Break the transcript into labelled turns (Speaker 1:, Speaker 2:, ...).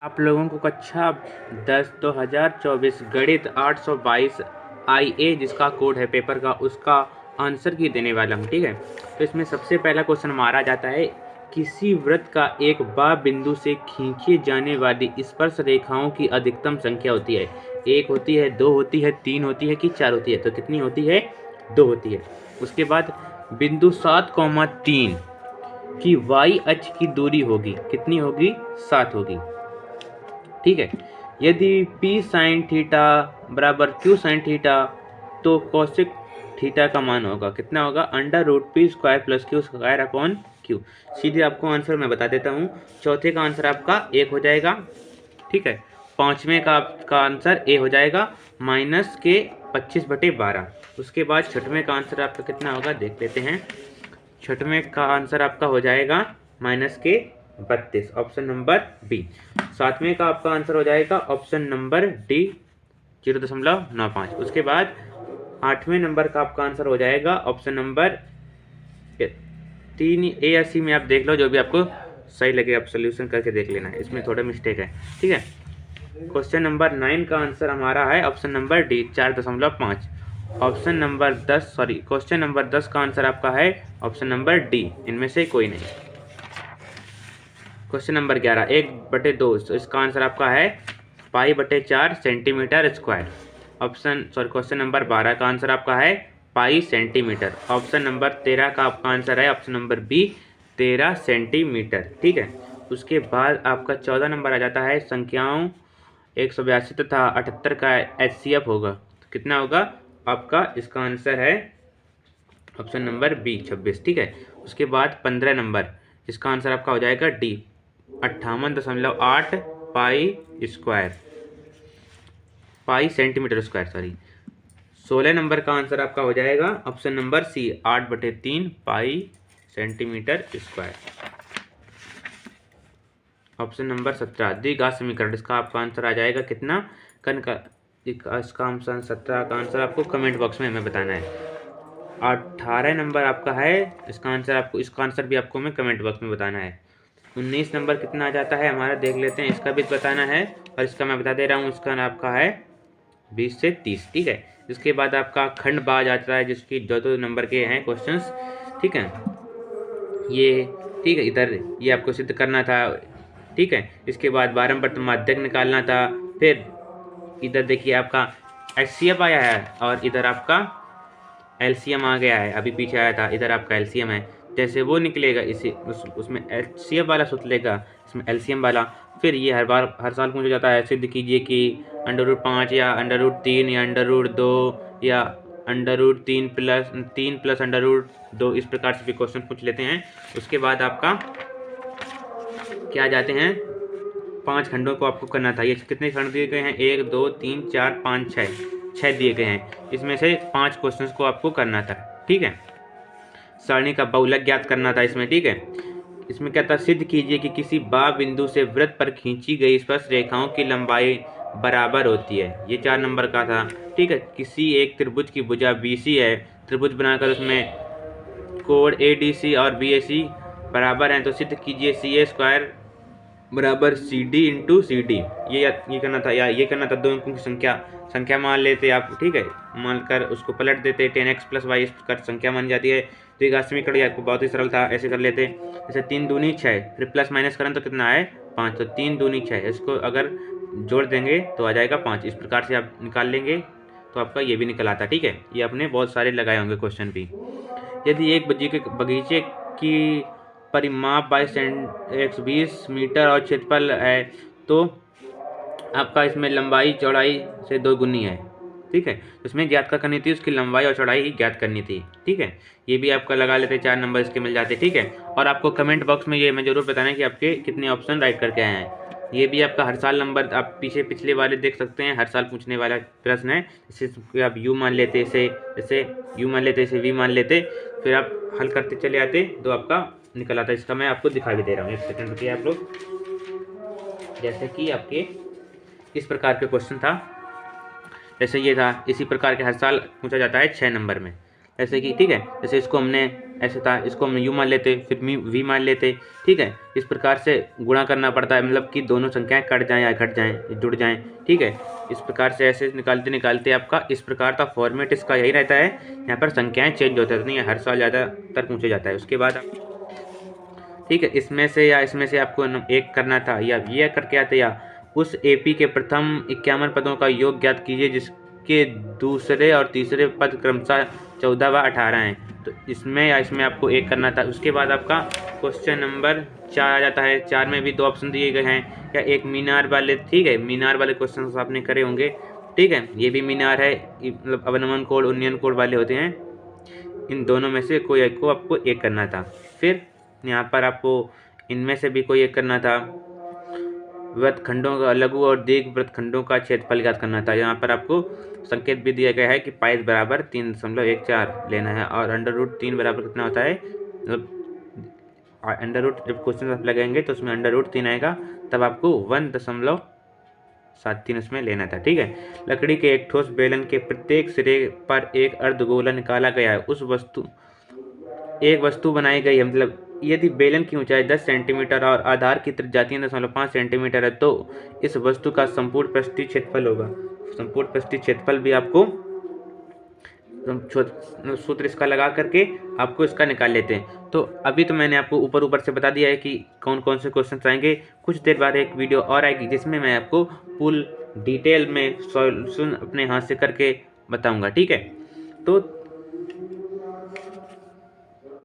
Speaker 1: आप लोगों को कक्षा 10 2024 गणित 822 IA जिसका कोड है पेपर का, उसका आंसर की देने वाला हूँ। ठीक है, तो इसमें सबसे पहला क्वेश्चन मारा जाता है, किसी वृत्त का एक बा बिंदु से खींची जाने वाली स्पर्श रेखाओं की अधिकतम संख्या होती है। एक होती है, दो होती है, तीन होती है कि चार होती है? तो कितनी होती है? दो होती है। उसके बाद बिंदु 7,3 की y अक्ष की दूरी होगी, कितनी होगी? 7 होगी। ठीक है, यदि p sin थीटा बराबर q sin थीटा तो कोसेक थीटा का मान होगा, कितना होगा? √p² plus q² upon q। सीधे आपको आंसर मैं बता देता हूँ। चौथे का आंसर आपका 1 हो जाएगा। ठीक है, पाँचवें का आपका आंसर a हो जाएगा माइनस के 25/12। उसके बाद छठवें का आंसर आपका कितना होगा देख लेते हैं। छठवें का आंसर आपका हो जाएगा माइनस के 32, ऑप्शन नंबर बी। सातवें का आपका आंसर हो जाएगा ऑप्शन नंबर डी 0.95। उसके बाद आठवें नंबर का आपका आंसर हो जाएगा ऑप्शन नंबर 3 ए या सी में, आप देख लो जो भी आपको सही लगे, आप सोल्यूशन करके देख लेना है, इसमें थोड़ा मिस्टेक है। ठीक है, क्वेश्चन नंबर 9 का आंसर हमारा है option number D 4.5। Option number 10 question number 10 का आंसर आपका है ऑप्शन नंबर डी, इनमें से कोई नहीं। क्वेश्चन नंबर 11 1/2, तो इसका आंसर आपका है π/4 सेंटीमीटर स्क्वायर। क्वेश्चन नंबर 12 का आंसर आपका है पाई सेंटीमीटर। ऑप्शन नंबर 13 का आपका आंसर है ऑप्शन नंबर बी 13 सेंटीमीटर। ठीक है, उसके बाद आपका 14 नंबर आ जाता है, संख्याओं 182 तथा 78 का HCF होगा, तो कितना होगा आपका? इसका आंसर है ऑप्शन नंबर बी 26। ठीक है, उसके बाद 15 नंबर, इसका आंसर आपका हो जाएगा D 58.8 pi centimetre square. 16 number का आंसर आपका हो जाएगा option number C 8/3 pi centimetre square. Option number 17 द्विघात समीकरण, इसका आपका आंसर आ जाएगा कितना? इसका आंसर 17 का आंसर आपको कमेंट बॉक्स में हमें बताना है। 18 नंबर आपका है, इसका आंसर भी आपको हमें कमेंट बॉक्स में बताना है। 19 नंबर कितना आ जाता है हमारा देख लेते हैं, इसका भी बताना है, और इसका मैं बता दे रहा हूँ, इसका आपका है 20 से 30। ठीक है, इसके बाद आपका खंड बाज आता है, जिसकी दो नंबर के हैं क्वेश्चंस। ठीक है, ये ठीक है, इधर ये आपको सिद्ध करना था। ठीक है, इसके बाद बारंबार माध्यक निकालना था। फिर इधर देखिए आपका HCF आया है और इधर आपका LCM आ गया है, अभी पीछे आया था, इधर आपका LCM है। जैसे वो निकलेगा उसमें HCF वाला सूत्र लेगा, इसमें LCM वाला। फिर ये हर साल पूछा जाता है, सिद्ध कीजिए कि √5 या √3 या √2 या √3 प्लस √2, इस प्रकार से भी क्वेश्चन पूछ लेते हैं। उसके बाद आपका क्या जाते हैं, 5 खंडों को आपको करना था। ये कितने खंड दिए गए हैं? 1 2 3 4 5 6 दिए गए हैं, इसमें से 5 क्वेश्चंस को आपको करना था। ठीक है, सारणी का बहुलक ज्ञात करना था इसमें। ठीक है, इसमें क्या था, सिद्ध कीजिए कि किसी बा बिंदु से वृत्त पर खींची गई स्पर्श रेखाओं की लंबाई बराबर होती है, ये 4 नंबर का था। ठीक है, किसी एक त्रिभुज की भुजा BC है, त्रिभुज बनाकर उसमें कोण ADC और BAC बराबर हैं, तो सिद्ध कीजिए CA² बराबर CD × CD। ये करना था, या ये करना था, दो अंकों की संख्या मान लेते आप। ठीक है, मानकर उसको पलट देते, 10x + y कर संख्या मान जाती है। तो एक समीकरण आपको बहुत ही सरल था, ऐसे कर लेते। जैसे 3 दूनी 6, फिर प्लस माइनस करें तो कितना है? 5, तो 3 दूनी 6, इसको अगर जोड़ देंगे तो आ जाएगा 5। इस प्रकार से आप निकाल लेंगे तो आपका ये भी निकल आता। ठीक है, ये आपने बहुत सारे लगाए होंगे क्वेश्चन भी। यदि एक बगीचे की परिमाप 120 मीटर और क्षेत्रफल है, तो आपका इसमें लंबाई चौड़ाई से 2 गुनी है। ठीक है, इसमें ज्ञात करनी थी, उसकी लंबाई और चौड़ाई ही ज्ञात करनी थी। ठीक है, ये भी आपका लगा लेते, 4 नंबर इसके मिल जाते। ठीक है, और आपको कमेंट बॉक्स में ये मैं जरूर बताना कि आपके कितने ऑप्शन राइट करके आए हैं। ये भी आपका हर साल नंबर, आप पिछले वाले देख सकते हैं, हर साल पूछने वाला प्रश्न है। जैसे आप U मान लेते, जैसे U मान लेते, इसे V मान लेते, फिर आप हल करते चले आते तो आपका निकल आता। इसका मैं आपको दिखा भी दे रहा हूँ, 1 सेकंड रुकिए आप लोग। जैसे कि आपके इस प्रकार के क्वेश्चन था, जैसे ये था, इसी प्रकार के हर साल पूछा जाता है 6 नंबर में, जैसे कि। ठीक है, जैसे इसको हमने ऐसे था, इसको हम यू मान लेते, फिर वी मान लेते, ठीक है। इस प्रकार से गुणा करना पड़ता है, मतलब कि दोनों संख्याएं कट जाएं या घट जाएं, जुड़ जाएं, ठीक है। इस प्रकार से ऐसे निकालते निकालते आपका इस प्रकार का फॉर्मेट इसका यही रहता है। यहाँ पर संख्याएं चेंज होती रहती हैं, हर साल ज़्यादातर पूछे जाता है। उसके बाद ठीक है, इसमें से या इसमें से आपको एक करना था, या ये करके आते, या उस एपी के प्रथम 51 पदों का योग ज्ञात कीजिए जिसके दूसरे और तीसरे पद क्रमशः 14 व 18 हैं। तो इसमें या इसमें आपको एक करना था। उसके बाद आपका क्वेश्चन नंबर 4 आ जाता है। 4 में भी 2 ऑप्शन दिए गए हैं, या एक मीनार वाले, ठीक है, मीनार वाले क्वेश्चन आपने करे होंगे, ठीक है। ये भी मीनार है, मतलब अवनमन कोड उन्नयन कोड वाले होते हैं। इन दोनों में से कोई एक को आपको एक करना था। फिर यहाँ पर आपको इनमें से भी कोई एक करना था। वृत्तखंडों का, लघु और दीर्घ वृत्तखंडों का क्षेत्रफल ज्ञात करना था। यहाँ पर आपको संकेत भी दिया गया है कि पाइस बराबर 3.14 लेना है, और अंडर रूट 3 बराबर कितना होता है, मतलब अंडर रूट जब क्वेश्चन आप लगाएंगे तो उसमें अंडर रूट 3 आएगा, तब आपको 1.73 उसमें लेना था, ठीक है। लकड़ी के एक ठोस बेलन के प्रत्येक सिरे पर एक अर्धगोला निकाला गया है। उस एक वस्तु बनाई गई है, मतलब यदि बेलन की ऊंचाई 10 सेंटीमीटर और आधार की त्रिज्या 3.5 सेंटीमीटर है, तो इस वस्तु का संपूर्ण पृष्ठीय क्षेत्रफल होगा। संपूर्ण पृष्ठीय क्षेत्रफल भी आपको सूत्र इसका लगा करके आपको इसका निकाल लेते हैं। तो अभी तो मैंने आपको ऊपर से बता दिया है कि कौन कौन से क्वेश्चन आएंगे। कुछ देर बाद एक वीडियो और आएगी जिसमें मैं आपको फुल डिटेल में सॉल्यूशन अपने हाथ से करके बताऊंगा, ठीक है। तो